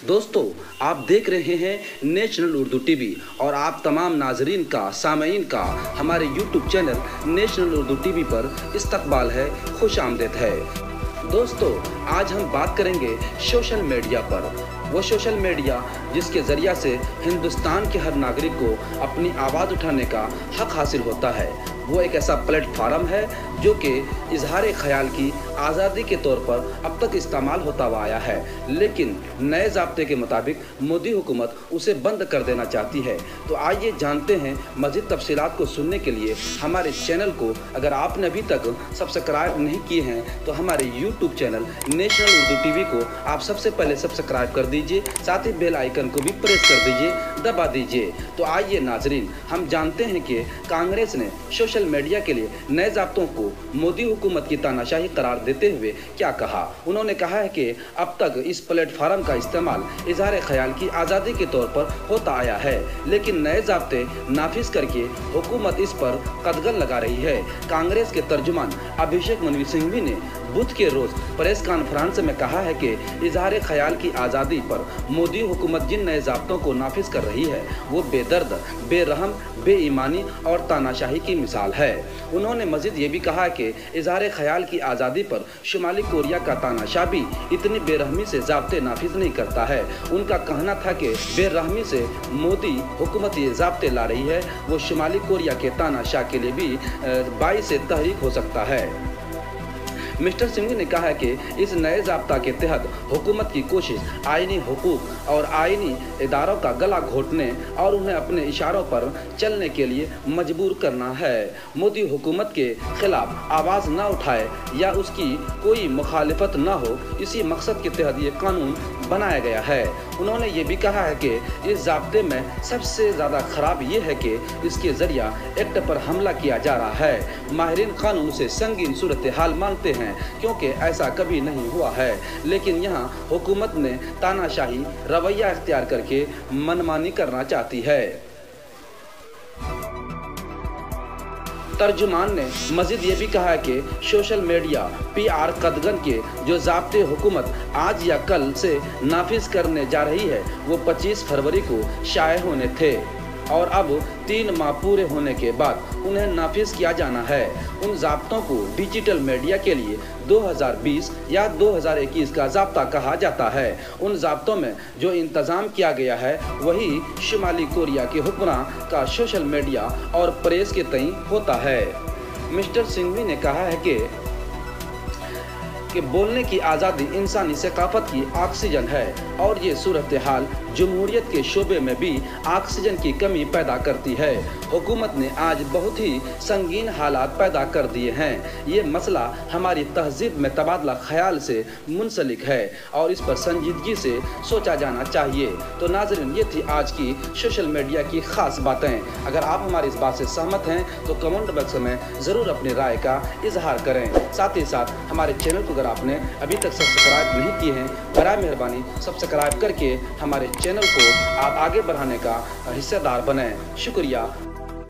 दोस्तों, आप देख रहे हैं नेशनल उर्दू टीवी और आप तमाम नाजरीन का, सामईन का हमारे YouTube channel national Urdu TV पर इस्तकबाल है, खुश आमदीद है। दोस्तों, आज हम बात करेंगे सोशल मीडिया पर। वो सोशल मीडिया जिसके ज़रिया से हिंदुस्तान के हर नागरिक को अपनी आवाज़ उठाने का हक हासिल होता है। वो एक ऐसा प्लेटफार्म है जो कि इजहार ख्याल की आज़ादी के तौर पर अब तक इस्तेमाल होता हुआ आया है, लेकिन नए ज़ाब्ते के मुताबिक मोदी हुकूमत उसे बंद कर देना चाहती है। तो आइए जानते हैं मज़ीद तफसीलात को सुनने के लिए हमारे चैनल को अगर आपने अभी तक सब्सक्राइब नहीं किए हैं तो हमारे YouTube channel national Urdu TV को आप सबसे पहले सब्सक्राइब कर दीजिए, साथ ही बेल आइकन को भी प्रेस कर दीजिए, दबा दीजिए। तो आइए नाजरीन, हम जानते हैं कि कांग्रेस ने सोशल मीडिया के लिए नए ज़ाब्तों को मोदी हुकूमत की तानाशाही करार देते हुए क्या कहा। उन्होंने कहा है कि अब तक इस प्लेटफार्म का इस्तेमाल इजहार ख्याल की आज़ादी के तौर पर होता आया है, लेकिन नए ज़ाब्ते नाफिज करके हुकूमत इस पर कदगन लगा रही है। कांग्रेस के तर्जुमान अभिषेक मनु सिंघवी ने बुध के रोज़ प्रेस कॉन्फ्रेंस में कहा है कि इजहार ख्याल की आज़ादी पर मोदी हुकूमत जिन नए ज़ाब्तों को नाफिज कर रही है वो बेदर्द, बेरहम, बेईमानी और तानाशाही की मिसाल है। उन्होंने मज़ीद ये भी कहा कि इजहार ख्याल की आज़ादी पर शुमाली कोरिया का तानाशाह भी इतनी बेरहमी से ज़ाब्ते नाफिज नहीं करता है। उनका कहना था कि बेरहमी से मोदी हुकूमत ये ज़ाब्ते ला रही है वो शुमाली कोरिया के तानाशाह के लिए भी बाइस से तहरीक हो सकता है। मिस्टर सिंघवी ने कहा है कि इस नए ज़ाब्ता के तहत हुकूमत की कोशिश आईनी हुकूक और आईनी इदारों का गला घोटने और उन्हें अपने इशारों पर चलने के लिए मजबूर करना है। मोदी हुकूमत के खिलाफ आवाज़ न उठाए या उसकी कोई मुखालिफत न हो, इसी मकसद के तहत ये कानून बनाया गया है। उन्होंने ये भी कहा है कि इस ज़ाब्ते में सबसे ज़्यादा ख़राब ये है कि इसके ज़रिया एक्ट पर हमला किया जा रहा है। माहिरीन कानून से संगीन सूरत हाल मानते हैं क्योंकि ऐसा कभी नहीं हुआ है, लेकिन यहाँ हुकूमत ने तानाशाही रवैया इख्तियार करके मनमानी करना चाहती है। तर्जुमान ने मज़ीद ये भी कहा है कि सोशल मीडिया PR कदगन के जो ज़ाब्ते हुकूमत आज या कल से नाफिज करने जा रही है वो 25 फरवरी को शाये होने थे और अब 3 माह पूरे होने के बाद उन्हें नाफिज किया जाना है। उन ज़ाब्तों को डिजिटल मीडिया के लिए 2020 या 2021 का ज़ाब्ता कहा जाता है। उन ज़ाब्तों में जो इंतज़ाम किया गया है वही शुमाली कोरिया के हुक्मरान का सोशल मीडिया और प्रेस के तई होता है। मिस्टर सिंघवी ने कहा है कि बोलने की आज़ादी इंसानी सकाफत की ऑक्सीजन है और ये सूरत हाल जमहूरियत के शोबे में भी ऑक्सीजन की कमी पैदा करती है। हुकूमत ने आज बहुत ही संगीन हालात पैदा कर दिए हैं। ये मसला हमारी तहजीब में तबादला ख्याल से मुंसलिक है और इस पर संजीदगी से सोचा जाना चाहिए। तो नाज़रीन, ये थी आज की सोशल मीडिया की ख़ास बातें। अगर आप हमारी इस बात से सहमत हैं तो कमेंट बॉक्स में ज़रूर अपनी राय का इजहार करें। साथ ही साथ हमारे चैनल को अगर आपने अभी तक सब्सक्राइब नहीं किए हैं, बराए मेहरबानी सब्सक्राइब करके हमारे चैनल को आप आगे बढ़ाने का हिस्सेदार बनें। शुक्रिया।